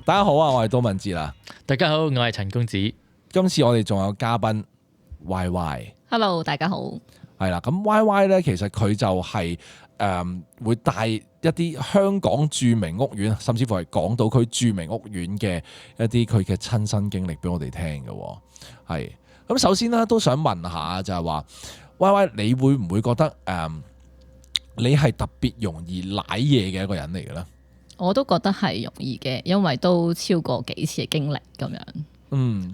大家好啊，我係杜文哲啦。大家好，我係陳公子。今次我哋仲有嘉賓 Y Y。Hello， 大家好。係啦，咁 Y Y 咧，其實佢就係會帶一啲香港著名屋苑，甚至乎係港島區著名屋苑嘅一啲佢嘅親身經歷俾我哋聽嘅。係咁，首先咧都想問下，就係話 Y Y， 你會唔會覺得你係特別容易舐嘢嘅一個人嚟嘅咧？我都覺得係容易嘅，因為都超過幾次嘅經歷咁樣。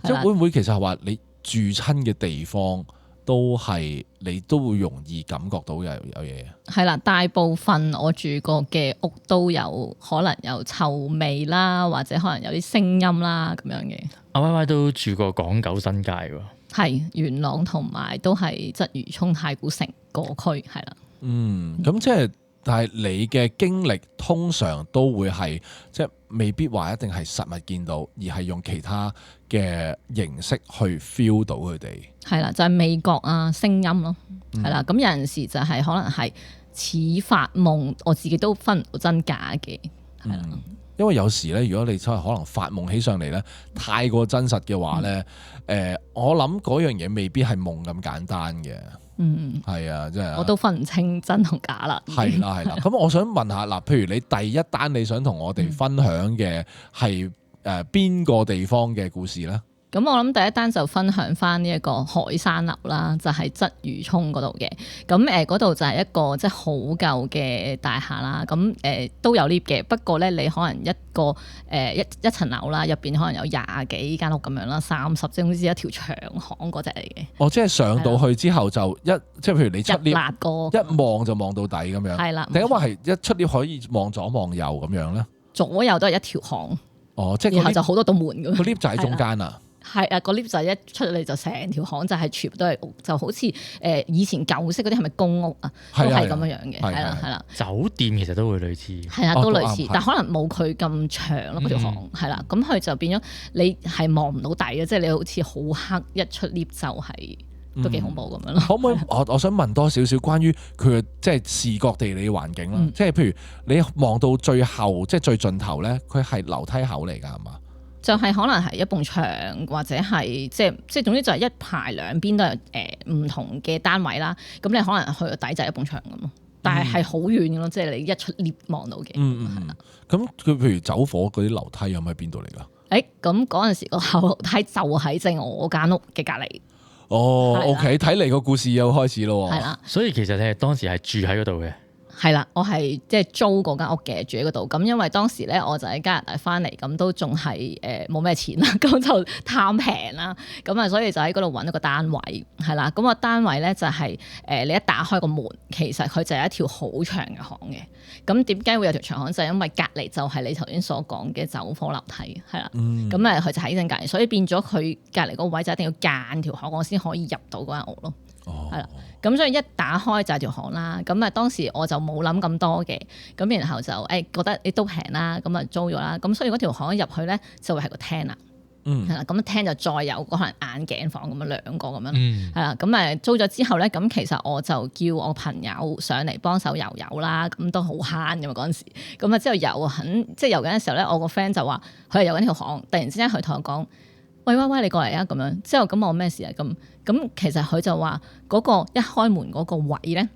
即係會唔會其實係話你住親嘅地方都係你都會容易感覺到有嘢？係啦，大部分我住過嘅屋都有可能有臭味啦，或者可能有啲聲音啦咁樣嘅。阿 Y Y 都住過港九新界喎，係元朗同埋都係鰂魚涌太古城個區，係啦。咁即係。但係你嘅經歷通常都會係即係未必話一定係實物見到，而係用其他嘅形式去 feel 到佢哋。係啦，就係味覺啊、聲音咯，係啦。咁有陣時就係可能係似發夢，我自己都分唔到真假嘅。係啦，因為有時咧，如果你真係可能發夢起上嚟咧，太過真實嘅話咧，我諗嗰樣嘢未必係夢咁簡單嘅。係啊，真係我都分唔清真同假啦。係啦，咁我想問下嗱，譬如你第一單你想同我哋分享嘅係邊個地方嘅故事咧？咁我諗第一單就分享翻呢一個海山樓啦，就係鰂魚涌嗰度嘅。咁嗰度就係一個即係好舊嘅大廈啦。咁都有 lift 嘅，不過咧你可能一個一層樓啦，入邊可能有20幾間屋咁樣啦，30即係好似一條長巷嗰隻嚟嘅。哦，即係上到去之後就即係譬如你出 lift 一望就望到底咁樣。係啦，定因為係一出 lift可以望左望右咁樣咧？左右都係一條巷。哦，即係然後就好多道門咁。個 lift 就喺中間啊？係啊，個 lift 就一出嚟就成條巷就係全部都係屋，就好似以前舊式嗰啲係咪公屋啊？都係咁樣樣嘅，係啦。酒店其實都會類似，係啊，都類似，但可能冇佢咁長咯嗰條巷，係啦。咁佢就變咗你係望唔到底嘅，即係你好似好黑，一出 lift 就係都幾恐怖咁樣咯。可唔可以我想問多少少關於佢嘅即係視覺地理環境啦？即係譬如你望到最後即係最盡頭咧，佢係樓梯口嚟㗎係嘛？就係可能係一埲牆，或者係即係總之就係一排兩邊都有唔同嘅單位啦。咁你可能去到底就係一埲牆咁咯，但係好遠嘅咯，即係你一出 lift 望到嘅。咁佢譬如走火嗰啲樓梯咁喺邊度嚟㗎？咁嗰陣時個後樓梯就喺正我間屋嘅隔離。哦，OK，睇嚟個故事又開始咯。係啦，所以其實你係當時係住喺嗰度嘅。係啦，我係即係租嗰間屋嘅，住喺嗰度。咁因為當時咧，我就喺加拿大翻嚟，咁都仲係冇咩錢啦，咁就貪平啦。咁啊，所以就喺嗰度揾一個單位，係啦。咁個單位咧就係你一打開個門，其實佢就係一條好長嘅巷嘅。咁點解會有條長巷？就係因為隔離就係你頭先所講嘅走火樓梯，係啦。咁佢就喺正隔離，所以變咗佢隔離嗰個位就一定要間條巷，我先可以入到嗰間屋咯。係啦，咁所以一打開就係條巷啦。咁啊，當時我就冇諗咁多嘅，咁然後就覺得你都平啦，咁啊租咗啦。咁所以嗰條巷入去咧就會係個廳啦。係啦，咁廳就再有可能眼鏡房咁樣2個咁樣。係啦，咁租咗之後咧，咁其實我就叫我朋友上嚟幫手油油啦，咁都好慳㗎嘛嗰陣時。咁啊之後即係油緊嘅時候咧，我個 friend 就話佢係油緊條巷，突然之間佢同我講：喂，你過嚟啊！咁樣之後咁我咩事啊？咁其實佢就話嗰個一開門嗰個位咧，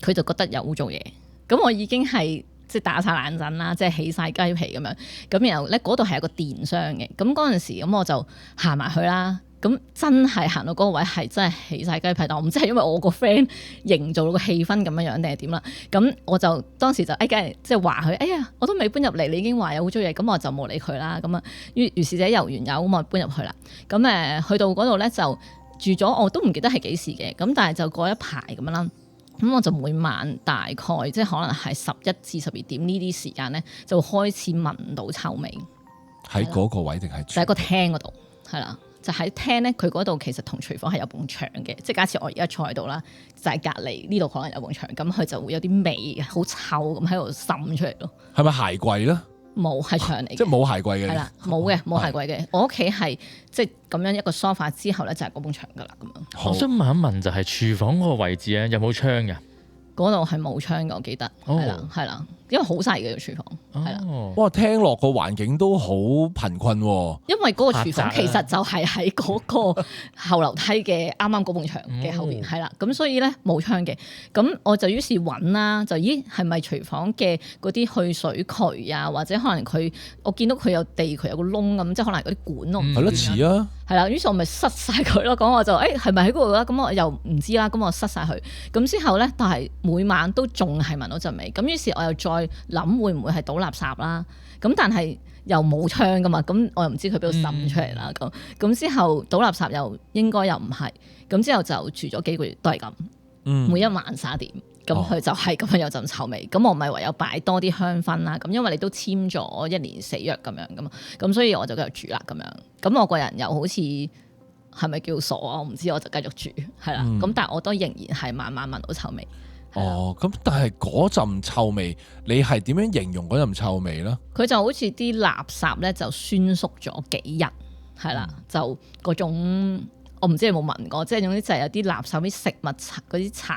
佢就覺得有污糟嘢。咁我已經係即係打晒冷震啦，即係起晒雞皮咁樣。咁然後咧嗰度係一個電箱嘅。咁嗰陣時咁我就行埋去啦。咁真係行到嗰個位係真係起晒雞皮，但我唔知係因為我個 friend 營造到個氣氛咁樣樣定係點啦。咁我就當時就梗係即係話佢，哎呀，我都未搬入嚟，你已經話有污糟嘢，咁我就冇理佢啦。咁啊，於是者油完油咁我搬入去啦。咁去到嗰度咧就住咗，我都唔記得係幾時嘅。咁但係就過一排咁樣啦。咁我就每晚大概即係可能係11至12點呢啲時間咧，就開始聞到臭味。喺嗰個位定係就喺個廳嗰度，係啦。就喺廳咧，佢嗰度其實同廚房係有埲牆嘅，即係假設我而家坐喺度啦，就係隔離呢度可能有埲牆，咁佢就會有啲味好臭咁喺度滲出嚟咯。係咪鞋櫃咧？冇，係牆嚟嘅，即係冇鞋櫃嘅。係啦，冇嘅，冇鞋櫃嘅。我屋企係即係咁樣一個梳化之後咧，就係嗰埲牆噶啦咁樣。我想問一問，就係廚房嗰個位置咧，有冇窗嘅？嗰度係冇窗嘅，我記得。係啦，係啦，因為好細嘅個廚房。係啦。哦，哇，聽落個環境都好貧困喎。因為嗰個廚房狹窄啊其實就係喺嗰個後樓梯嘅啱啱嗰埲牆嘅後邊，係啦、咁所以咧冇窗嘅，咁我就於是揾啦，就咦係咪廚房嘅嗰啲去水渠啊，或者可能我見到佢有地渠有個窿咁，即係可能係嗰啲管咯，係咯，似啊，係啦，於是我咪塞晒佢咯，咁我就係咪喺嗰度啦？咁我又唔知啦，咁我塞晒佢，咁之後咧，但係每晚都仲係聞到陣味，咁於是我又再諗會唔會係倒垃圾啦？咁但係又冇窗噶嘛，咁我又唔知佢俾度滲出嚟啦，咁之後倒垃圾又應該又唔係，咁之後就住咗幾個月都係咁，每一晚11點，咁佢就係咁樣有陣臭味，咁我咪唯有擺多啲香薰啦，咁因為你都簽咗1年死約咁樣噶嘛，咁所以我就繼續住啦咁樣，咁我個人又好似係咪叫傻啊？我唔知，我就繼續住係啦，咁但係我都仍然係晚晚聞到臭味。哦，咁但係嗰陣臭味，你係點樣形容嗰陣臭味咧？佢就好似啲垃圾咧就酸縮咗幾日，係啦，就嗰種我唔知你有冇聞過，即係總之就係有啲垃圾啲食物嗰啲殘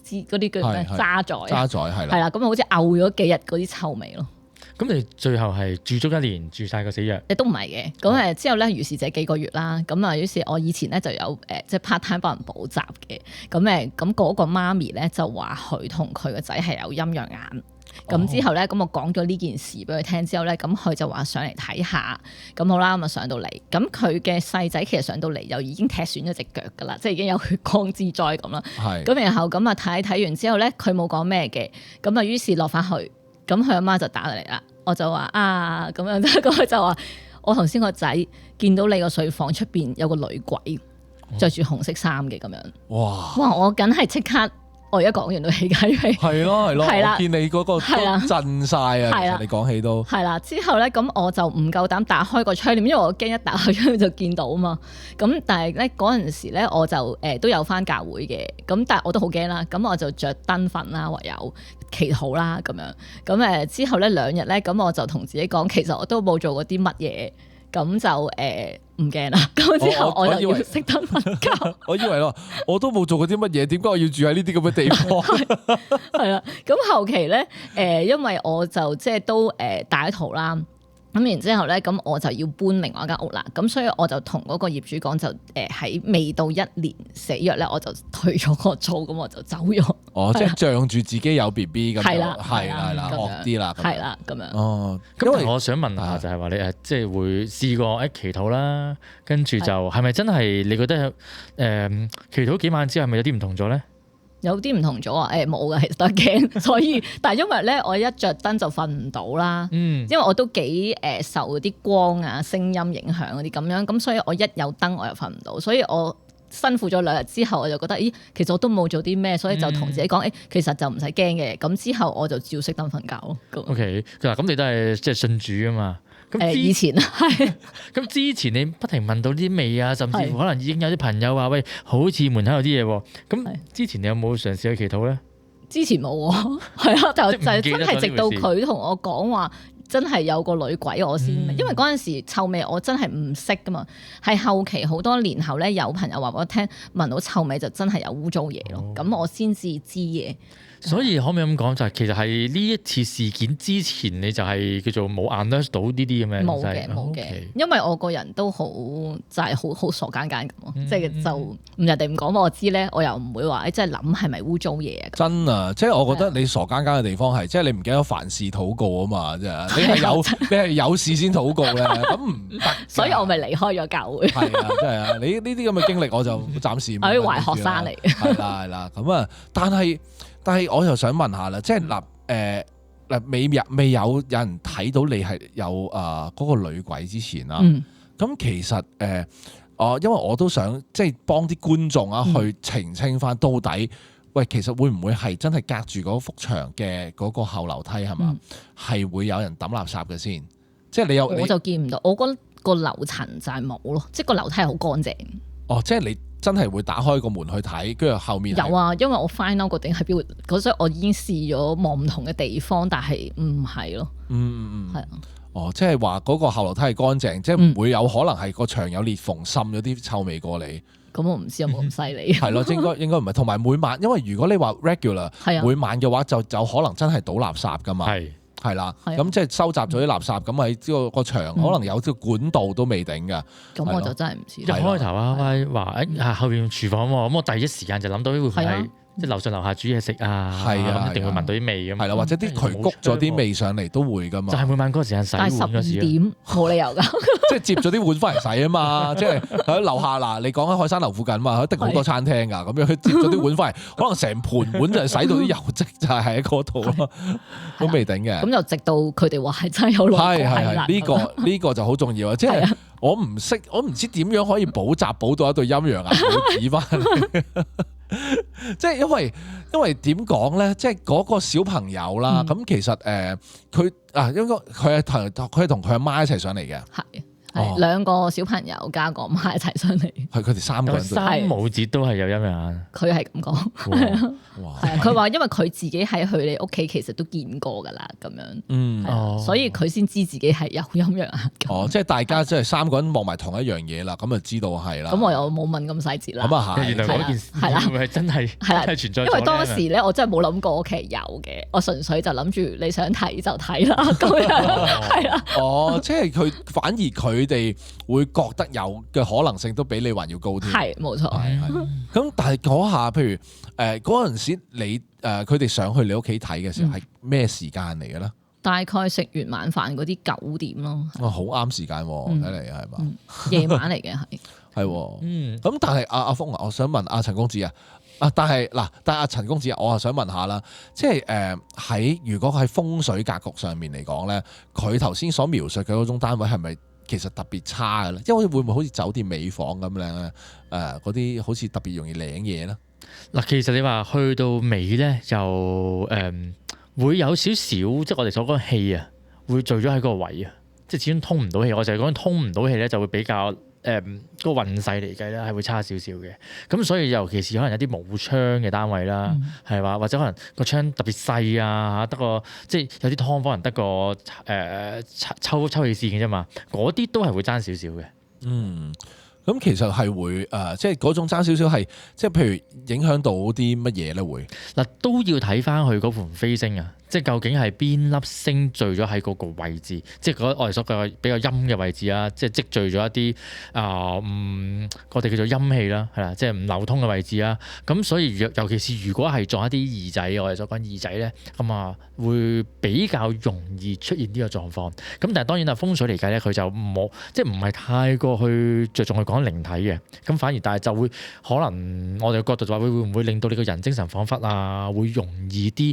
枝嗰啲叫咩渣滓，渣滓係啦，係啦，咁好似漚咗幾日嗰啲臭味咯。咁你最後係住足1年，住晒個死約？亦都唔係嘅，咁之後咧，如是者幾個月啦，咁啊，於是我以前咧就有即係 part time 幫人補習嘅，咁嗰個媽咪咧就話佢同佢個仔係有陰陽眼，咁之後咧，咁我講咗呢件事俾佢聽之後咧，咁佢就話上嚟睇下，咁好啦，咁啊上到嚟，咁佢嘅細仔其實上到嚟又已經踢損咗隻腳噶啦，即係已經有血光之災咁啦，咁然後咁啊睇完之後咧，佢冇講咩嘅，咁啊於是落翻去。咁佢阿媽就打嚟啦，我就話啊咁樣，咁佢就話我頭先個仔見到你個睡房出邊有個女鬼，着住紅色衫嘅咁樣。哇！我梗係即刻，我而家講完都起雞皮。係咯，我見你嗰個都震晒啊！其實你講起都係啦。之後咧，咁我就唔夠膽打開個窗簾，因為我驚一打開窗簾就見到啊嘛。咁但係咧嗰陣時咧，我就都有返教會嘅，咁但係我都好驚啦。咁我就着燈瞓啦，唯有祈禱啦咁樣。咁之後咧2日咧，咁我就同自己講，其實我都冇做過啲乜嘢，咁就唔驚啦。咁之後我就要熄燈瞓覺。我以為咯，我都冇做過啲乜嘢，點解我要住喺呢啲咁嘅地方？係啦，咁後期咧因為我就即係都大咗肚啦。咁然之後咧，咁我就要搬另外一間屋啦。咁所以我就同嗰個業主講，就喺未到1年死約咧，我就退咗個租，咁我就走咗。哦，即係仗住自己有 BB 咁，係啦，惡啲啦，係啦，咁樣。哦，因為我想問下，就係話你即係會試過祈禱啦，跟住就係咪真係你覺得祈禱幾晚之後係咪有啲唔同咗咧？有啲唔同咗啊！冇㗎，其實都驚，所以但係因為咧，我一着燈就瞓唔到啦。因為我都幾受啲光啊、聲音影響嗰啲咁樣，咁所以我一有燈我又瞓唔到，所以我辛苦咗2日之後，我就覺得，咦，其實我都冇做啲咩，所以就同自己講，其實就唔使驚嘅。咁之後我就照熄燈瞓覺咯。OK，嗱，咁你都係即係信主啊嘛？以前係咁之前你不停聞到啲味啊，甚至乎可能已經有啲朋友話喂，好似門口有啲嘢喎。咁之前你有冇嘗試去祈禱咧？之前冇喎，係啊，就真係直到佢同我講話，真係有個女鬼我先，因為嗰陣時臭味我真係唔識噶嘛，係後期好多年後咧，有朋友話俾我聽，聞到臭味就真係有污糟嘢咯，咁我先至知嘅。所以可唔可以咁講，就係其實係呢一次事件之前，你就係叫做冇 alert 到呢啲咁嘅冇嘅，因為我個人都好就係好傻更更咁，即係就人哋唔講我知咧，我又唔會話即係諗係咪污糟嘢啊？真啊，即係我覺得你傻更更嘅地方係，即係你唔記得凡事禱告啊嘛，即係你係有事先禱告咧，咁唔得。所以我咪離開咗教會。係啊，真係啊，你呢啲咁嘅經歷我就暫時我啲壞學生嚟。係啦，咁啊，但係我又想問下啦，即係未有人睇到你係有嗰個女鬼之前啦，咁其實因為我都想即係幫啲觀眾去澄清翻到底，喂，其實會唔會係真係隔住嗰幅牆嘅嗰個後樓梯係嘛？係會有人抌垃圾嘅先？即係我就見唔到，我覺得個樓層就係冇咯，即係個樓梯係好乾淨。哦，即係你真係會打開個門去睇，跟住後面有啊，因為我 find out 個頂喺邊度，所以我已經試咗望唔同嘅地方，但係唔係咯。係啊。哦，即係話嗰個後樓梯係乾淨，即係唔會有可能係個牆有裂縫滲咗啲臭味過嚟。咁我唔知有冇咁犀利。係咯，應該唔係。同埋每晚，因為如果你話 regular，每晚嘅話就可能真係倒垃圾噶嘛。係啦，係啊咁即係收集咗啲垃圾，咁喺個牆可能有條管道都未定㗎。咁我就真係唔知一啦。開頭啊，喂話誒後邊廚房喎，咁我第一時間就諗到會唔會係啊係即係樓上樓下煮嘢食啊？係啊咁一定會聞到啲味咁。係啦，或者啲渠谷咗啲味上嚟都會㗎嘛。就係每晚嗰個時間洗碗但係12嗰時啊。點冇理由㗎。即係接咗啲碗翻嚟洗啊嘛，即係喺樓下嗱，你講喺海山樓附近嘛，一定好多餐廳㗎，咁樣佢接咗啲碗翻嚟，可能成盤碗就係洗到啲油漬就係喺嗰度咯，都未定嘅。咁就直到佢哋話係真係有內係鬼啦。呢個就好重要啊！即係我唔知點樣可以補習補到一對陰陽眼寶指翻嚟。即係因為點講咧？即係嗰個小朋友啦，咁其實佢應該佢係同佢阿媽一齊上嚟嘅。係兩個小朋友加個媽一齊上嚟。係佢哋三個人都。三母子都係有陰陽眼。佢係咁講。哇！係啊，佢話因為佢自己喺佢哋屋企其實都見過㗎啦，咁樣，係啊所以佢先知自己係有陰陽眼。即係大家即係三個人望埋同一樣嘢啦，咁就知道係啦。咁我又冇問咁細節啦。咁啊係。原來嗰件事係啦會唔會係真係係啦係存在咗因為當咧時咧，我真係冇諗過屋企有嘅，我純粹就諗住你想睇就睇啦，咁樣係啦。即係反而佢哋會覺得有嘅可能性都比你還要高添。係冇錯。咁但係嗰下，譬如嗰陣時你佢哋上去你屋企睇嘅時候係咩時間嚟嘅咧？大概食完晚飯嗰啲9點咯。好啱時間喎，睇嚟係嘛？夜晚嚟嘅係。係喎。咁但係阿峰啊，我想問阿陳公子啊，但係阿陳公子啊，我係想問下啦，即係如果喺風水格局上面嚟講咧，佢頭先所描述嘅嗰種單位係咪其實特別差嘅咧？因為會唔會好似酒店尾房咁樣咧？嗰啲好似特別容易領嘢咧？嗱，其實你話去到尾咧，就會有少少，即係我哋所講嘅氣啊，會聚咗喺嗰個位啊，即係始終通唔到氣。我就係講通唔到氣咧，就會比較個運勢嚟計咧，係會差少少嘅。咁所以尤其是可能有啲冇窗嘅單位啦，係話或者可能個窗特別細啊，得個即係有啲劏房人得個抽氣扇嘅啫嘛，嗰啲都係會爭少少嘅。咁其實係會即係嗰種爭少少係，即係譬如影響到啲乜嘢咧？會嗱都要睇翻佢嗰盤飛星啊，即係究竟係邊粒星聚咗喺嗰個位置，即係我哋所講比較陰嘅位置啊，即係積聚咗一啲我哋叫做陰氣啦，係啦，即係唔流通嘅位置啊。咁所以尤其是如果係撞一啲異仔，我哋所講異仔咧，咁會比較容易出現呢個狀況。咁但係當然啦，風水嚟計咧，佢就冇即係唔係太過去着重去講靈體嘅，咁反而但係就會可能我哋嘅角度就話會唔會令到你個人精神恍惚啊，會容易啲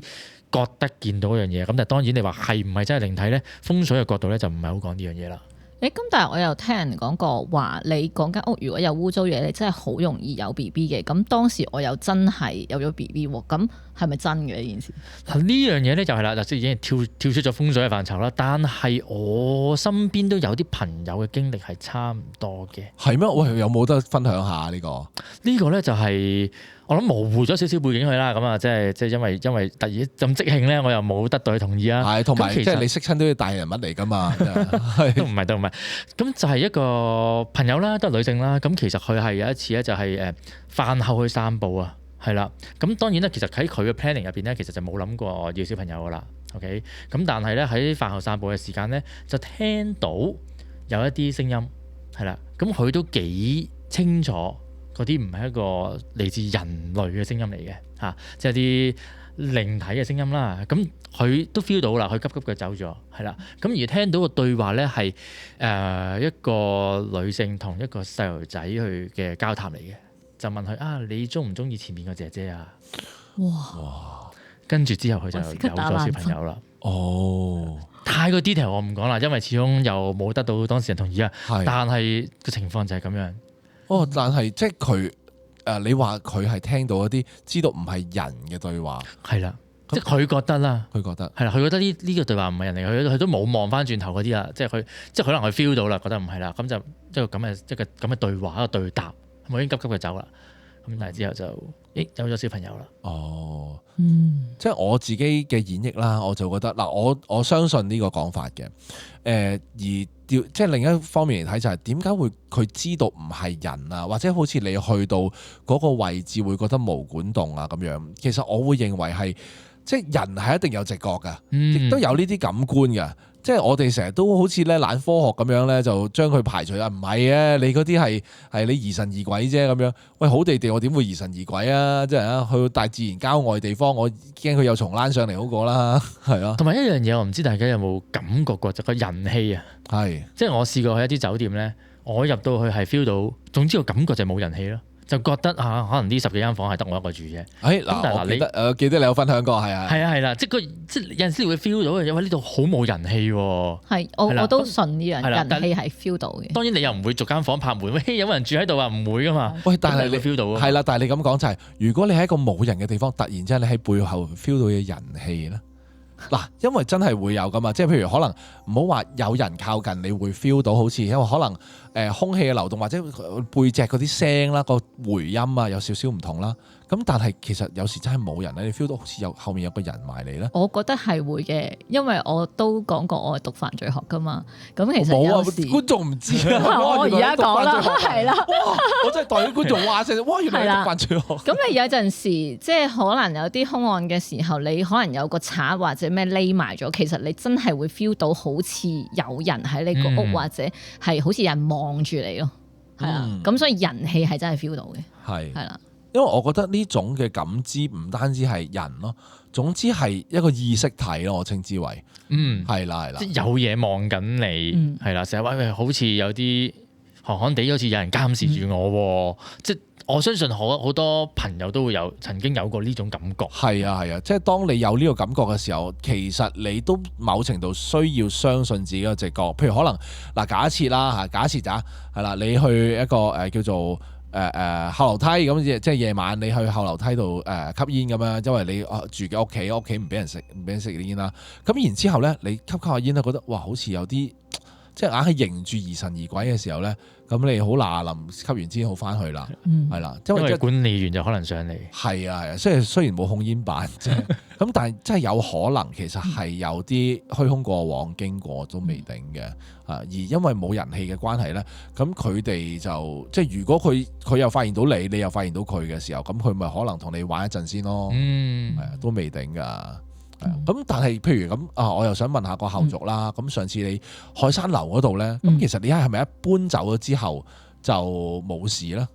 覺得見到嗰樣嘢。咁但係當然你話係唔係真係靈體咧？風水嘅角度咧就唔係好講呢樣嘢啦。咁但係我又聽人講過話，你講間屋如果有污糟嘢，你真係好容易有 BB 嘅。咁當時我又真係有咗 BB 喎，咁係咪真嘅呢件事？呢樣嘢咧就係啦，就即係已經跳出咗風水嘅範疇啦。但係我身邊都有啲朋友嘅經歷係差唔多嘅。係咩？喂，有冇得分享下呢個？呢個咧就係我諗模糊咗少少背景佢啦。咁即係因為突然咁即興咧，我又冇得到佢同意啊。係，同埋即係你識親都要大人物嚟㗎嘛，都唔係。咁就係一個朋友啦，都係女性啦。咁其實佢係有一次咧，就係飯後去散步啊，係啦。咁當然咧，其實喺佢嘅 planning 入邊咧，其實就冇諗過要小朋友㗎啦。OK，咁但係咧喺飯後散步嘅時間咧，就聽到有一啲聲音係啦。咁佢都幾清楚嗰啲唔係一個嚟自人類嘅聲音嚟嘅嚇，即係啲靈體嘅聲音啦。咁佢都 feel 到啦，佢急急腳走咗，係啦。咁而聽到個對話咧係一個女性同一個細路仔去嘅交談嚟嘅，就問佢你中唔中意前面個姐姐啊？哇！跟住之後佢就有咗小朋友啦。哦，太過 detail 我唔講啦，因為始終又冇得到當事人同意啊。係，但係個情況就係咁樣。但係即係佢你話佢係聽到一啲知道唔係人嘅對話，係啦。即係佢覺得啦，佢覺得係啦，佢覺得呢個對話唔係人嚟，佢都冇望翻轉頭嗰啲啦，即係佢可能佢 feel 到啦，覺得唔係啦，咁就一個咁嘅對話，一個對答，我已經急急嘅走啦，咁但係之後就有咗小朋友啦。哦，即係我自己嘅演繹啦，我就覺得嗱，我相信呢個講法嘅，而即係另一方面嚟睇就係點解會佢知道唔係人啊，或者好似你去到嗰個位置會覺得毛管戙啊咁樣，其實我會認為係。即係人係一定有直覺㗎，嗯亦都有呢啲感官㗎。即係我哋成日都好似咧懶科學咁樣咧，就將佢排除啊，唔係啊，你嗰啲係你疑神疑鬼啫咁樣。喂，好地地我點會疑神疑鬼啊？即係啊，去到大自然郊外地方，我驚佢有蟲躝上嚟好過啦，係咯。同埋一樣嘢，我唔知大家有冇感覺過就個人氣啊，係即係我試過去一啲酒店咧，我入到去係 feel 到，總之個感覺就係冇人氣咯。就覺得可能呢10幾間房係得我一個住啫。誒但係嗱，我記得你有分享過，係啊，係啦，即係有陣時會 feel 到嘅，因為呢度好冇人氣喎。係我都信呢樣人氣係 feel 到嘅。當然你又唔會逐間房拍門，喂有冇人住喺度啊？唔會噶嘛。喂，但係你 feel 到係啦，但係你咁講就係，如果你喺一個冇人嘅地方，突然之間你喺背後 feel 到嘅人氣咧。嗱，因為真係會有噶嘛，即係譬如可能唔好話有人靠近，你會 feel 到好似，因為可能空氣嘅流動或者背脊嗰啲聲啦，個回音啊有少少唔同啦。咁但係其實有時真係冇人咧，你 feel 到好似有後面有個人埋嚟咧。我覺得係會嘅，因為我都講過我係讀犯罪學噶嘛。咁其實冇啊，有時觀眾唔知啊。我而家講啦，係啦。哇！我真係代表觀眾話聲，哇！原來你讀犯罪學。咁你有陣時即係可能有啲兇案嘅時候，你可能有個賊或者咩匿埋咗，其實你真係會 feel 到好似有人喺你個屋，或者係好似有人望住你咯。係啦，咁所以人氣係真係 feel 到嘅。係啦。因為我覺得呢種嘅感知唔單止係人咯，總之係一個意識體咯，我稱之為，係啦，即係有嘢望緊你，係啦，成日話好似有啲寒寒地，好似有人監視住我，即係我相信好多朋友都會曾經有過呢種感覺。係啊，即係當你有呢個感覺嘅時候，其實你都某程度需要相信自己嘅直覺。譬如可能嗱，假設啦嚇，假設咋係啦，你去一個叫做後樓梯咁，即係夜晚你去後樓梯度吸煙咁樣，因為你住嘅屋企唔俾人食煙啦。咁然之後咧，你吸下煙咧，覺得哇，好似有啲即係硬係迎住疑神疑鬼嘅時候咧，咁你好嗱臨吸完支好翻去啦，係啦，因為管理員就可能上嚟。係啊，雖然冇控煙板啫，咁但係真係有可能其實係有啲虛空過往經過都未定嘅。而因為冇人氣嘅關係咧，咁佢哋就即係如果佢又發現到你又發現到佢嘅時候，咁佢咪可能同你玩一陣先咯，係啊，都未定噶。咁但係譬如咁我又想問下個後續啦。咁上次你海山樓嗰度咧，咁其實你係咪一搬走咗之後就冇事咧？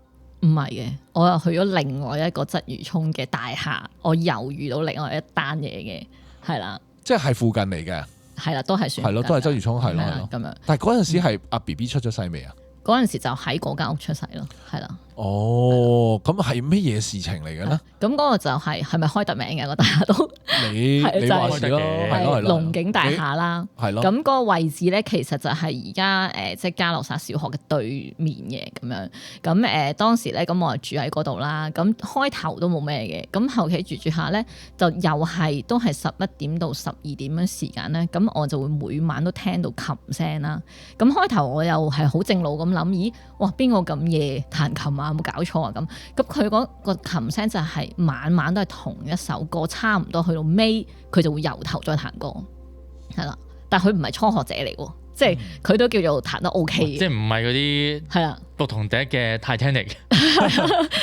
唔係嘅，我又去咗另外一個鰂魚涌嘅大廈，我又遇到另外一單嘢嘅，係啦，即係附近嚟嘅。係啦，都係算係咯，都係鰂魚涌係咯，咁樣。但係嗰陣時係阿 BB 出咗世未啊？嗰陣時就喺嗰間屋出世咯，係啦。哦，咁係乜嘢事情嚟嘅咧？咁嗰個就係咪開特名嘅個大廈都？你話事咯，係咯，龍景大廈啦，係咯。咁嗰個位置咧，其實就係而家即係嘉諾撒小學嘅對面嘅咁樣。咁當時咧，咁我住喺嗰度啦。咁開頭都冇咩嘅，咁後期住下咧，就又係都係11點到12點嘅時間咧。咁我就會每晚都聽到琴聲啦。咁開頭我又係好正路咁諗，咦，哇，邊個咁夜彈琴啊？有冇搞錯啊？咁佢嗰個琴聲就係晚晚都係同一首歌，差唔多去到尾佢就會由頭再彈歌，係啦。但係佢唔係初學者嚟喎，即係佢都叫做彈得 OK 嘅，即係唔係嗰啲係啦牧童笛嘅 Titanic，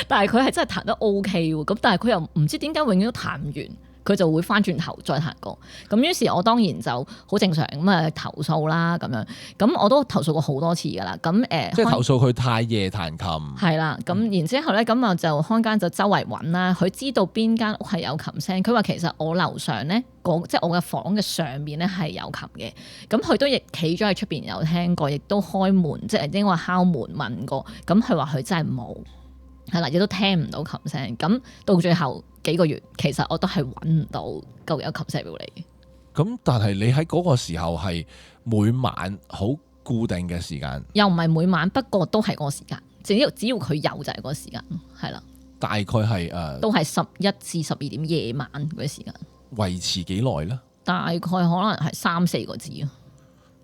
但係佢係真係彈得 OK 喎。咁但係佢又唔知點解永遠都彈唔完。佢就會翻轉頭再彈歌，咁於是我當然就好正常咁啊投訴啦咁樣，咁我都投訴過好多次㗎啦，咁即係投訴佢太夜彈琴，係啦，咁然之後咧，咁我就看間就周圍揾啦，佢知道邊間屋係有琴聲，佢話其實我樓上咧，即係我嘅房嘅上面咧係有琴嘅，咁佢都亦企咗喺出邊有聽過，亦都開門，即係應該話敲門問過，咁佢話佢真係冇。係啦，亦都聽唔到琴聲，咁到最後幾個月，其實我都係揾唔到究竟有琴聲俾你。咁但係你喺嗰個時候係每晚好固定嘅時間，又唔係每晚，不過都係嗰個時間，只要佢有就係嗰個時間，係啦。大概係都係11至12點夜晚嗰啲時間。維持幾耐咧？大概可能係3-4個字咯，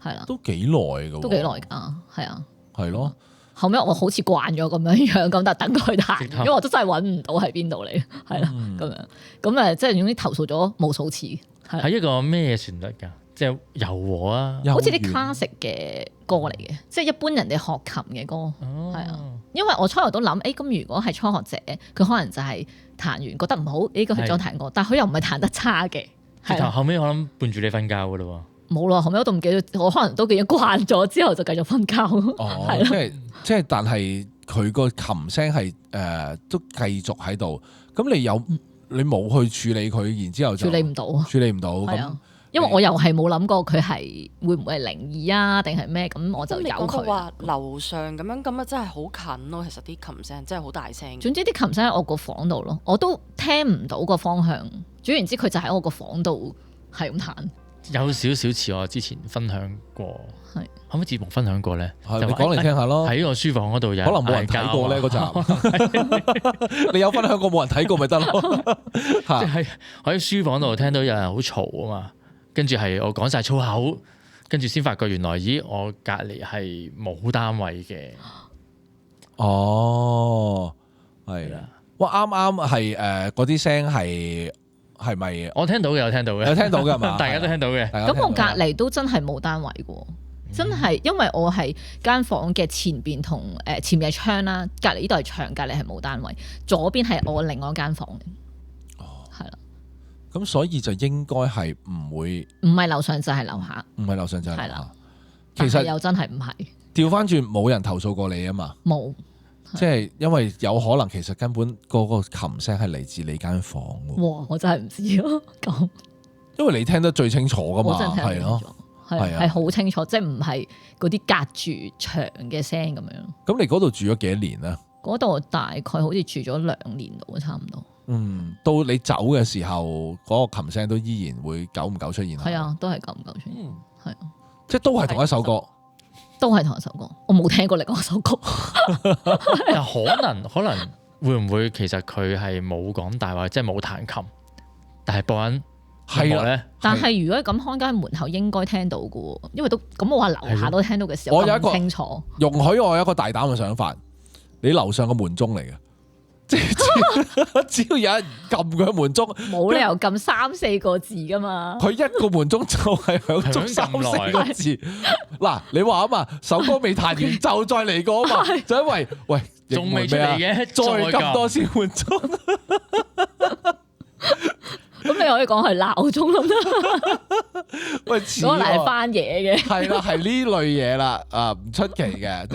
係啦。都幾耐㗎？都幾耐㗎，係啊。係咯。後尾我好似慣咗咁樣，咁但等佢彈，因為我都真係揾唔到喺邊度嚟，係啦咁樣，咁即係總之投訴咗無數次。係一個咩旋律㗎？即係柔和啊。好似啲 classic 嘅歌嚟嘅，即係一般人哋學琴嘅歌，係啊。因為我初頭都諗，咁如果係初學者，佢可能就係彈完覺得唔好，呢個係裝彈歌，但係佢又唔係彈得差嘅。係啊，後尾我諗伴住你瞓覺噶咯喎。冇咯，後尾我都唔記得，我可能都記得慣咗之後就繼續瞓覺。哦，係咯即係，但係佢個琴聲係都繼續喺度，咁你冇去處理佢，然之後就處理唔到啊，處理唔到咁。係啊，因為我又係冇諗過佢係會唔會係靈異啊，定係咩？咁我就由你講到佢。話樓上咁啊，真係好近咯。其實啲琴聲真係好大聲。總之啲琴聲喺我個房度咯，我都聽唔到個方向。總言之，佢就喺我個房度係咁彈。有少少似我之前分享過，係可唔可以節目分享過咧？你講嚟聽下咯。喺個書房嗰度有可能冇人睇過咧嗰集，你有分享過冇人睇過咪得咯？即係喺書房度聽到有人好嘈啊嘛，跟住係我講晒粗口，跟住先發覺原來我隔離係冇單位嘅。哦，係啦，哇啱啱係嗰啲聲係咪？我聽到嘅，有聽到嘅，有聽到嘅係嘛？大家都聽到嘅。咁我隔離都真係冇單位嘅，真係因為我係間房嘅前邊同前面係窗啦，隔離呢度係牆，隔離係冇單位，左邊係我另外一間房嘅。哦，係啦。咁所以就應該係唔會，唔係樓上就係樓下，唔係樓上就係樓下。係啦。其實又真係唔係。調翻轉冇人投訴過你啊嘛？冇。即係因為有可能其實根本嗰個琴聲係嚟自你間房喎。哇！我真係唔知咯咁。因為你聽得最清楚噶嘛，係咯，係好清楚，即係唔係嗰啲隔住牆嘅聲咁樣。咁你嗰度住咗幾多年咧？嗰度大概好似住咗2年度，差唔多。到你走嘅時候，嗰個琴聲都依然會久唔久出現。係啊，都係久唔久出現。係啊，即係都係同一首歌。都係同一首歌，我冇聽過另外一首歌。可能會唔會其實佢係冇講大話，即係冇彈琴，但係播緊係樂咧？但係如果咁看間門口應該聽到嘅喎，因為都咁我話樓下都聽到嘅時候，我有一個清楚。容許我有一個大膽嘅想法，你樓上個門鐘嚟嘅。即係只要有人撳佢門鐘，冇理由撳3-4個字噶嘛。佢一個門鐘就係響足3-4個字。嗱，你話啊嘛，首歌未彈完就再嚟過啊嘛，就因為喂仲未出嚟嘅，再撳多次門鐘。咁你可以講係鬧鐘咁啦。喂，攞嚟翻嘢嘅，係啦，係呢類嘢啦，唔出奇嘅，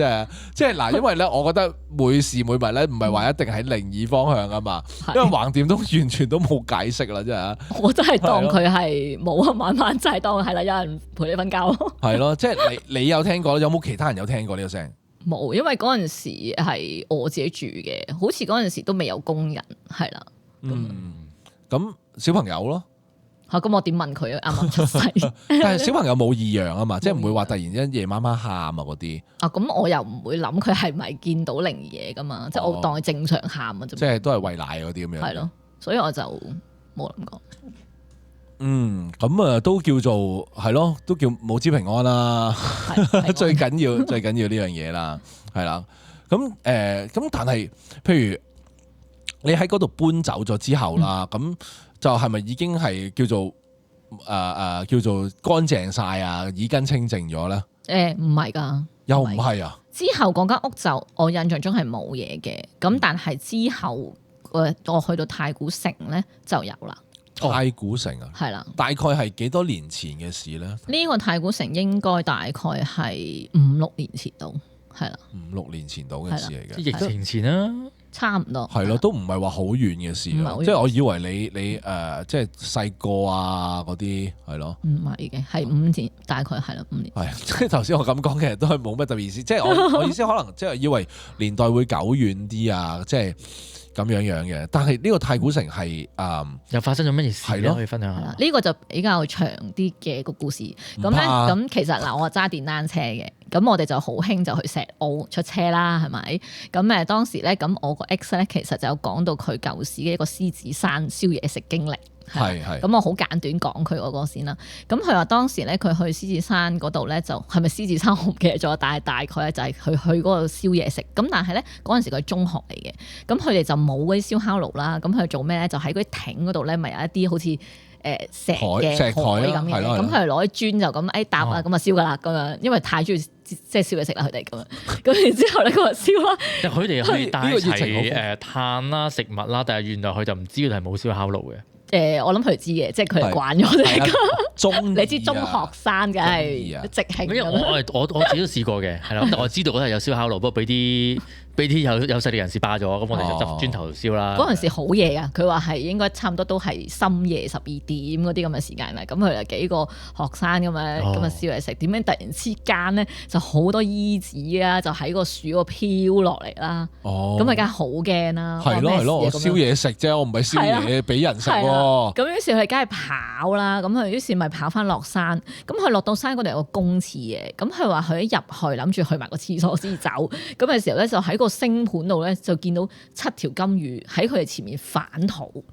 即係嗱，因為咧，我覺得每事每物咧，唔係話一定喺靈異方向啊嘛，因為橫掂都完全都冇解釋啦，真係。我真係當佢係冇啊，慢慢真係當係啦，有人陪你瞓覺。係咯，即係你有聽過，有冇其他人有聽過呢個聲？冇，因為嗰陣時係我自己住嘅，好似嗰陣時都未有工人，係啦。咁小朋友咯。咁我點問佢啊？啱啱出世，但係小朋友冇異樣啊嘛，即係唔會話突然之間夜晚晚喊啊嗰啲。咁我又唔會諗佢係咪見到靈異嘢噶嘛，即係我當佢正常喊啊啫。即係都係餵奶嗰啲咁樣。係咯，所以我就冇諗過。咁都叫做係咯，都叫母子平安啦。最緊要呢樣嘢啦，係啦。咁但係譬如你喺嗰度搬走咗之後啦，咁。就係咪已經係叫做叫做乾淨晒啊，耳根清淨咗咧？唔係㗎，又唔係啊？之後嗰間屋就我印象中係冇嘢嘅，咁但係之後我去到太古城咧就有啦。太古城啊，係啦，大概係幾多年前嘅事咧？呢個太古城應該大概係5-6年前到，係啦，5-6年前到嘅事嚟嘅，疫情前啦。差唔多係咯，都唔係話好遠嘅事咯。即係我以為你即係細個啊嗰啲係咯，唔係嘅，係5年，大概係啦5年。係即係頭先我咁講，其實都係冇乜特別意思。即係我意思可能即係以為年代會久遠啲啊，即係咁樣嘅。但係呢個太古城係又發生咗乜嘢事咧？可以分享下。呢個就比較長啲嘅個故事。咁咧，咁其實嗱，我揸電單車嘅。咁我哋就好興就去石澳出車啦，係咪？咁當時咧，咁我個 X 咧其實就有講到佢舊時嘅一個獅子山燒嘢食經歷。係。咁我好簡短講佢嗰個先啦。咁佢話當時咧，佢去獅子山嗰度咧，就係咪獅子山我唔記得咗，但係大概咧就係佢去嗰度燒嘢食。咁但係咧嗰陣時佢係中學嚟嘅，咁佢哋就冇嗰啲燒烤爐啦。咁佢做咩咧？就喺嗰啲艇嗰度咧，咪有一啲好似石嘅石台啦台咁嘅，係咯係咯咁佢係攞啲磚就咁搭啊，咁啊燒噶啦咁樣，因為太中意即係燒嘢食啦佢哋咁樣，咁然之後咧佢就燒啦。但佢哋係帶呢個熱情好齊豐炭啦、食物啦，但係原來佢就唔知佢係冇燒烤爐嘅。我諗佢知嘅，即係佢哋慣咗係啦呢中你知中學生梗係直興因為咁樣我自己都試過嘅，係啦，咁但我知道嗰度有燒烤爐，不過俾啲有勢力人士霸咗，咁我哋就執磚頭燒啦。嗰陣時好夜啊！佢話係應該差唔多都係深夜12點嗰啲咁嘅時間啦。咁佢哋幾個學生咁樣咁啊燒嚟食，點解突然之間咧就好多衣紙啊，就喺個樹嗰度飄落嚟啦。哦，咁啊，梗係好驚啦！係咯係咯，我燒嘢食啫，我唔係燒嘢俾人食係啦喎。咁於是佢梗係跑啦，咁佢於是咪跑翻落山。咁佢落到山嗰度有個公廁嘅，咁佢話佢一入去諗住去埋個廁所先走。咁嘅時候咧，就喺個星盤度咧就見到7條金魚喺佢哋前面反肚。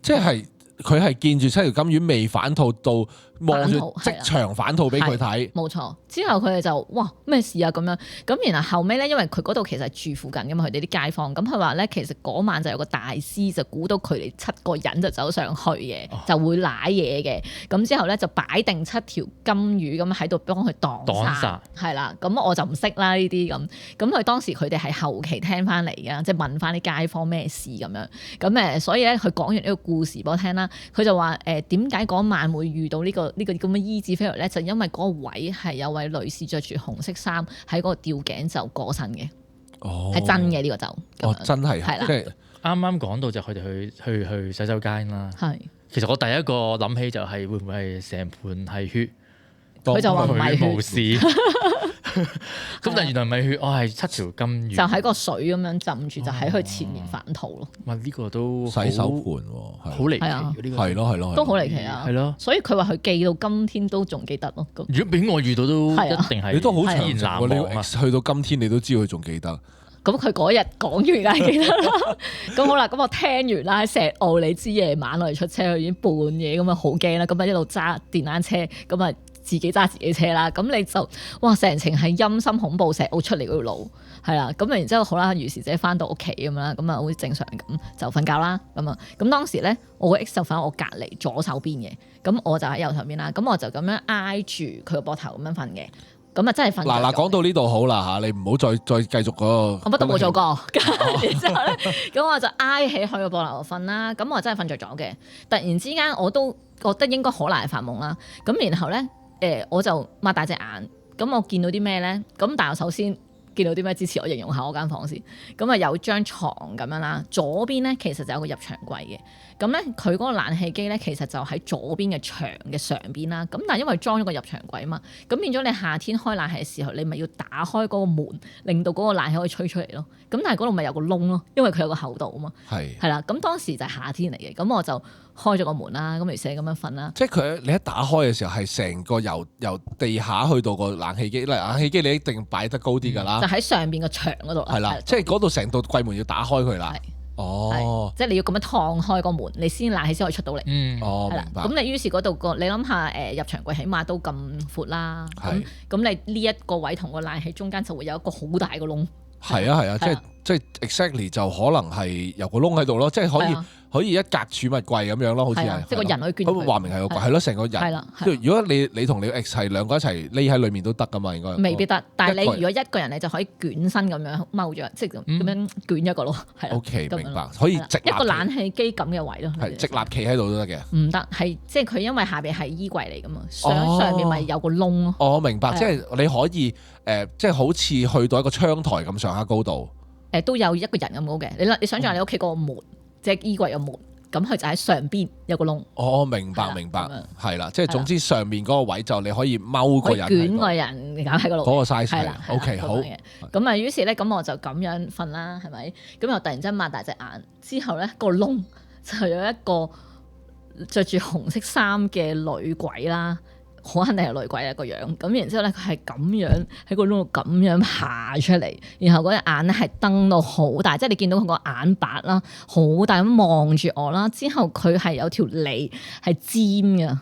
即係佢係見住7條金魚未反肚到望住即反肚場反肚俾佢睇。冇錯，之後佢哋就哇咩事啊咁樣，咁然後後尾咧，因為佢嗰度其實係住附近㗎嘛，佢哋啲街坊，咁佢話咧其實嗰晚就有個大師就估到佢哋7個人就走上去嘅，就會舐嘢嘅，咁之後咧就擺定7條金魚咁喺度幫佢擋煞，係啦，咁我就唔識啦呢啲咁佢當時佢哋係後期聽翻嚟嘅，即係問翻啲街坊咩事咁樣，咁所以咧佢講完呢個故事俾我聽啦，佢就話點解嗰晚會遇到呢個咁嘅醫治飛嚟咧，就因為嗰個位係有位女士着住紅色衫喺嗰個吊頸就過身嘅，係真嘅呢個就，真係係啦即係啱啱講到就佢哋去洗手間啦。係，其實我第一個諗起就係會唔會係成盤係血？佢就話唔係佢冇血，事。咁但係原來唔係血，我係7條金魚。就喺個水咁樣浸住，就喺佢前面反肚咯。哇！呢個都洗手盤喎，好離奇係啊呢個係咯係咯，都好離奇啊！係咯。所以佢話佢記到今天都仲記得咯。咁如果俾我遇到都一係啊定係你都好長自然難喎，你忘啊！去到今天你都知佢仲記得。咁佢嗰日講完梗係記得啦。咁好啦，咁我聽完啦，喺石澳你知夜晚我哋出車，佢已經半夜咁啊，好驚啦。咁啊一路揸電單車，咁啊自己揸自己車啦。咁你就哇成程係陰森恐怖，石澳出嚟嗰條路係啦。咁然之後好啦，如是者翻到屋企咁啦，咁啊好似正常咁就瞓覺啦。咁當時咧，我個 X 就瞓喺我隔離左手邊嘅，咁我就喺右手邊啦。咁我就咁樣挨住佢個膊頭咁樣瞓嘅。咁啊真係瞓。嗱，講到呢度好啦嚇，你唔好再繼續嗰個。我乜都冇做過，然之後咧，咁我就挨起佢個膊頭度瞓啦。咁我真係瞓着咗嘅。突然之間我都覺得應該可能係發夢啦。咁然後咧，我就擘大隻眼，咁我見到啲咩咧？咁但係我首先見到啲咩？之前我形容下我間房先。咁啊有張床咁樣啦，左邊咧其實就有個入牆櫃嘅。咁咧佢嗰個冷氣機咧其實就喺左邊嘅牆嘅上邊啦。咁但係因為裝咗個入牆櫃啊嘛，咁變咗你夏天開冷氣嘅時候，你咪要打開嗰個門，令到嗰個冷氣可以吹出嚟咯。咁但係嗰度咪有個窿咯，因為佢有個厚度啊嘛。係啦，咁當時就係夏天嚟嘅，咁我就開咗個門啦，咁如是咁樣瞓啦。即係佢你一打開嘅時候係成個由地下去到個冷氣機，冷氣機你一定擺得高啲㗎啦。就喺上邊個牆嗰度。係啦，即係嗰度成道櫃門要打開佢啦。哦，即係你要咁樣燙開個門，你先冷氣先可以出到嚟。哦，係啦。咁你於是嗰度你諗下入牆櫃起碼都咁闊啦。咁你呢一個位同個冷氣中間就會有一個好大個窿。係啊，即係 exactly 就可能係有個窿喺度咯，即係可以一格儲物櫃咁樣咯，好似係。即係個人可以捐。咁話明係個櫃，係咯，成個人。係啦。如果你同你 ex 係兩個一齊匿喺裡面都得噶嘛，應該。未必得，但係你如果一個人你就可以捲身咁樣踎咗，即係咁樣捲一個咯，係啦。OK，明白，可以直立。一個冷氣機咁嘅位咯。係直立企喺度都得嘅。唔得，係即係佢因為下邊係衣櫃嚟噶嘛，上邊咪有個窿咯。我明白，即係你可以即係好似去到一個窗台咁上下高度。都有一個人咁高嘅，你想象下你屋企嗰個門，即係衣櫃嘅門，咁佢就喺上邊有個窿。哦，明白，係啦，即係總之上面嗰個位就你可以踎個人，捲個人搞喺嗰度。嗰個 size 係啦。OK，好。咁啊，於是咧，咁我就咁樣瞓啦，係咪？咁又突然之間擘大隻眼，之後咧個窿就有一個着住紅色衫嘅女鬼啦。好肯定係女鬼一個樣，咁然之後咧，佢係咁樣喺個窿度咁樣爬出嚟，然後嗰隻眼咧係瞪到好大，即係你見到佢個眼白啦，好大咁望住我啦。之後佢係有條脷係尖嘅，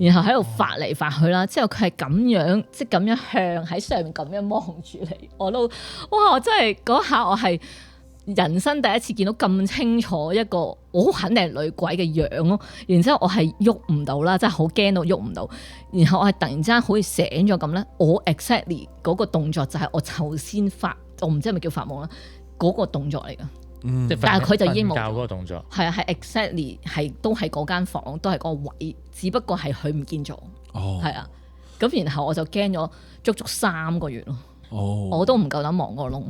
然後喺度發嚟發去啦。之後佢係咁樣，即係咁樣向喺上面咁樣望住你，我都哇！我真係嗰下我係人生第一次見到咁清楚一個我好肯定係女鬼嘅樣咯，然之後我係喐唔到啦，真係好驚到喐唔到，然後我係突然之間好似醒咗咁咧，我 exactly 嗰個動作就係我頭先我唔知係咪叫發夢啦，嗰個動作嚟噶。即係但係佢就已經冇瞓覺嗰個動作。係啊，係 exactly 係都係嗰間房，都係嗰個位，只不過係佢唔見咗。係啊，咁然後我就驚咗足足3個月咯。我都唔夠膽望個窿，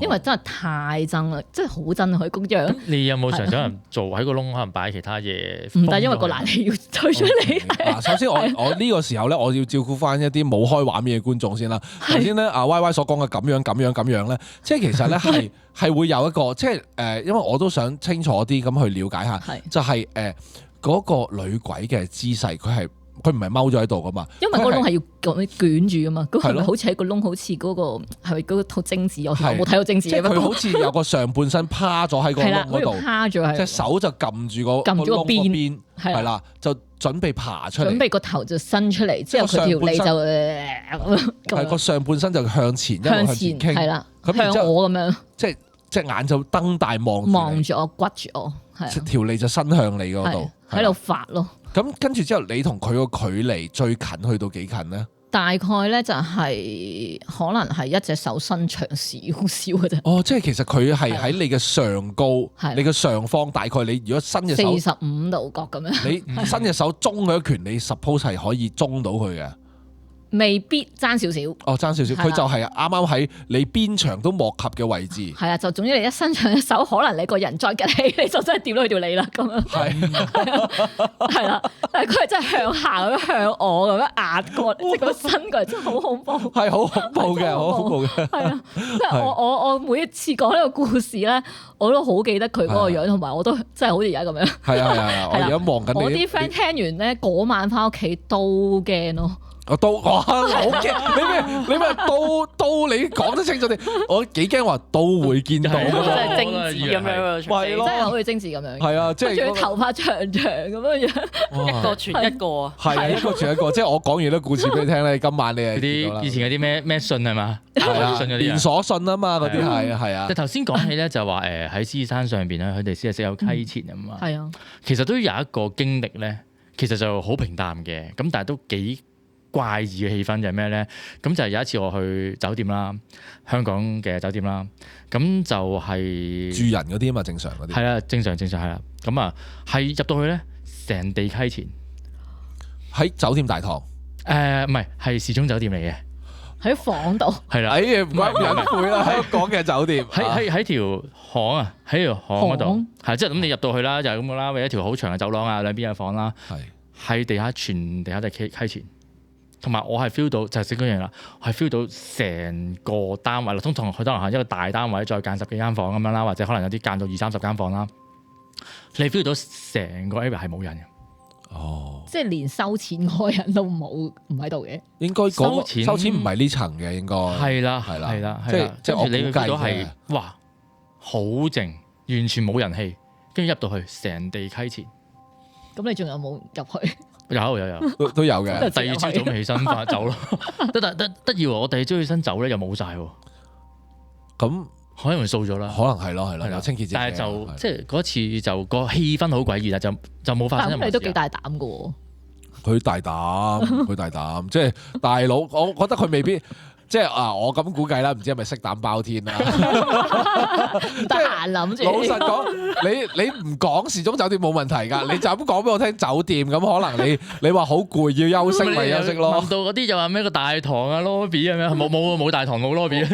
因為真係太憎啦，真係好憎佢個樣。你有冇嘗試可能做喺個窿，可能擺其他嘢？唔得，因為個冷氣要推出嚟。嗱，首先我呢個時候咧，我要照顧翻一啲冇開畫面嘅觀眾先啦。頭先咧，阿 Y Y 所講嘅咁樣咧，即係其實咧係會有一個，即係因為我都想清楚啲咁去了解下，就係嗰個女鬼嘅姿勢，佢唔係踎咗喺度噶嘛，因為個窿係要咁捲住噶嘛，咁係咪咯好似喺個窿，好似嗰個係咪嗰套貞子？我冇睇過貞子嘅，佢好似有個上半身趴咗喺個窿嗰度，趴咗喺，隻手就撳住個邊，係啦，就準備爬出嚟，準備個頭就伸出嚟，之後佢條脷就係個上半身就向前傾，係啦，咁向我咁樣，即係隻眼就瞪大望住我，骨住我，係條脷就伸向你嗰度，喺度發咯。咁跟住之後，你同佢個距離最近去到幾近咧？大概咧就係可能係一隻手伸長少少嘅啫。哦，即係其實佢係喺你嘅上高，你嘅上方，大概你如果伸隻手45度角咁樣，你伸隻手中佢一拳，你 suppose 係可以中到佢嘅。未必爭少少。哦，爭少少，佢就係啱啱喺你邊長都莫及嘅位置。係啊，就總之你一伸長隻手，可能你個人再趌起，你就真係掂到佢條脷啦咁樣。係啦，但係佢係真係向下咁樣向我咁樣壓過，即係咁伸過嚟，真係好恐怖。係好恐怖嘅，好恐怖嘅。係啊，即係我每一次講呢個故事咧，我都好記得佢嗰個樣，同埋我都真係好似而家咁樣。係啊，我而家望緊你。我啲 friend 聽完咧，嗰晚翻屋企都驚咯。我都哇好驚！你咩都你講得清楚啲，我幾驚話都會見到，真係精緻咁樣，係咯，真係好似精緻咁樣。係啊，即係仲要頭髮長長咁樣，一個傳一個啊。係啊，一個傳一個。即係我講完啲故事俾你聽咧，今晚你係啲以前嗰啲咩信係嘛？係啊，信嗰啲連鎖信啊嘛，嗰啲係啊。即係頭先講起咧，就話喺獅子山上邊咧，佢哋先係識有溪錢啊嘛。係啊，其實都有一個經歷咧，其實就好平淡嘅，咁但係都幾怪異嘅氣氛就係咩咧？咁就係有一次我去酒店啦，香港嘅酒店啦，咁就係住人嗰啲啊嘛，正常嗰啲。係啦，正常係啦。咁啊，係入到去咧，成地溪錢喺酒店大堂。唔係，係時鐘酒店嚟嘅。喺房度。係啦。唔怪唔隱晦啦，香港嘅酒店。喺條巷啊，喺條巷嗰度。係即係咁，你入到去啦，就係咁噶啦，為一條好長嘅走廊啊，兩邊有房啦。係地下全地下都係溪錢。同埋我係 feel 到就係嗰樣啦，係 feel 到成個單位啦，通常佢可能係一個大單位，再間10幾間房咁樣啦，或者可能有啲間到20-30間房啦。你 feel 到成個 area 係冇人嘅。哦，即係連收錢嗰個人都唔喺度嘅。應該收錢唔係呢層嘅，應該係啦，即係你 feel 到係哇好靜，完全冇人氣，跟住入到去成地溪錢。咁你仲有冇入去？有都有嘅。第二朝早起身翻走咯，得意喎！我第二朝起身走咧又冇晒喎。咁可能掃咗啦，可能係咯，有清潔劑。但係就即係嗰次就個氣氛好詭異啦，就冇發生任何事。你都幾大膽噶喎！佢大膽，即係大佬。我覺得佢未必。即係我咁估計啦，唔知係咪色膽包天啦？唔得閒諗住。老實講，你唔講時鐘酒店冇問題㗎，你就咁講俾我聽酒店咁，可能你話好攰要休息咪休息咯。問到嗰啲就話咩個大堂啊 lobby 咁樣，冇大堂冇 lobby。唔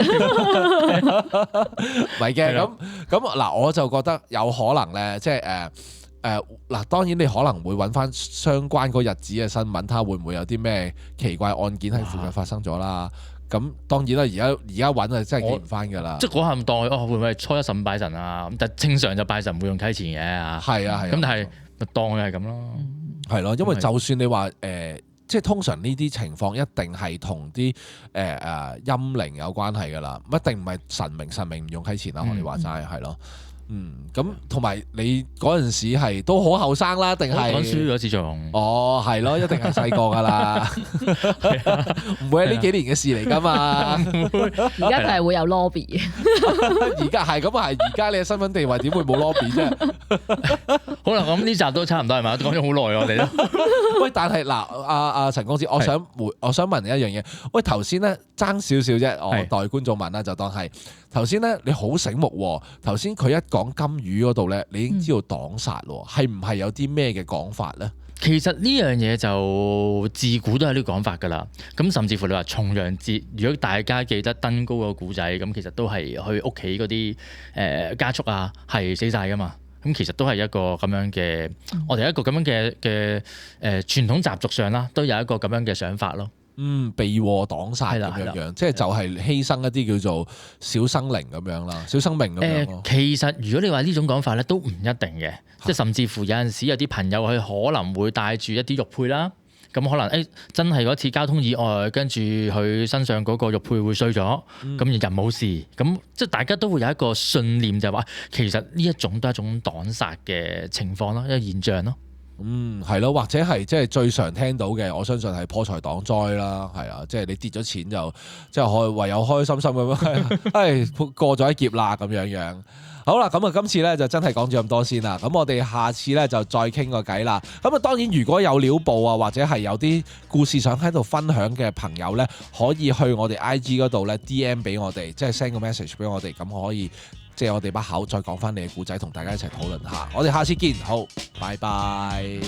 係嘅，咁嗱，我就覺得有可能咧，即係嗱，當然你可能會揾翻相關嗰日子嘅新聞，睇下會唔會有啲咩奇怪案件喺附近發生咗啦。咁當然啦，而家揾啊，真係見唔翻㗎啦。即係嗰下唔當佢會唔會係初一15拜神啊？咁但係正常就拜神唔會用溪錢嘅嚇。係啊。咁但係咪當佢係咁咯？係咯，因為就算你話即係通常呢啲情況一定係同啲陰靈有關係㗎啦，一定唔係神明唔用溪錢啦。我哋話齋係咯。咁同埋你嗰陣時係都好後生啦，定係講書嗰時仲？哦，係咯，一定係細個噶啦，唔會係呢幾年嘅事嚟噶嘛。而家佢係會有 lobby 嘅。而家係咁啊，係而家你嘅身份地位點會冇 lobby 啫？好啦，咁呢集都差唔多係咪？講咗好耐我哋都。喂，但係嗱，阿陳公子，我想問你一樣嘢。喂，頭先咧爭少少啫，我代觀眾問啦，就當係頭先咧，你好醒目喎。頭先佢一講金魚嗰度咧，你已經知道擋煞喎，係唔係有啲咩嘅講法咧？其實呢樣嘢就自古都係呢個講法㗎啦。咁甚至乎你話重陽節，如果大家記得登高個古仔，咁其實都係去屋企嗰啲家畜啊，係死晒㗎嘛。咁其實都係一個咁樣嘅，我哋一個咁樣嘅傳統習俗上啦，都有一個咁樣嘅想法咯。避禍擋煞咁樣，即係就係犧牲一啲叫做小生靈咁樣啦，小生命咁樣咯。其實如果你話呢種講法咧，都唔一定嘅，即係甚至乎有陣時有啲朋友佢可能會帶住一啲玉佩啦，咁可能真係嗰次交通意外，跟住佢身上嗰個玉佩會碎咗，咁人冇事，咁即係大家都會有一個信念，就係話其實呢一種都係一種擋煞嘅情況咯，一個現象咯。係咯，或者係即係最常聽到嘅，我相信係破財擋災啦，係啊，即係你跌咗錢就即係唯有開開心心咁樣，過咗一劫啦咁樣。好啦，咁啊今次咧就真係講咗咁多先啦，咁我哋下次咧就再傾個偈啦。咁啊當然如果有料報啊，或者係有啲故事想喺度分享嘅朋友咧，可以去我哋 IG 嗰度咧 DM 俾我哋，即係 send 個 message 俾我哋，咁可以即係我哋把口再講翻你嘅故仔，同大家一齊討論下。我哋下次見，好，拜拜。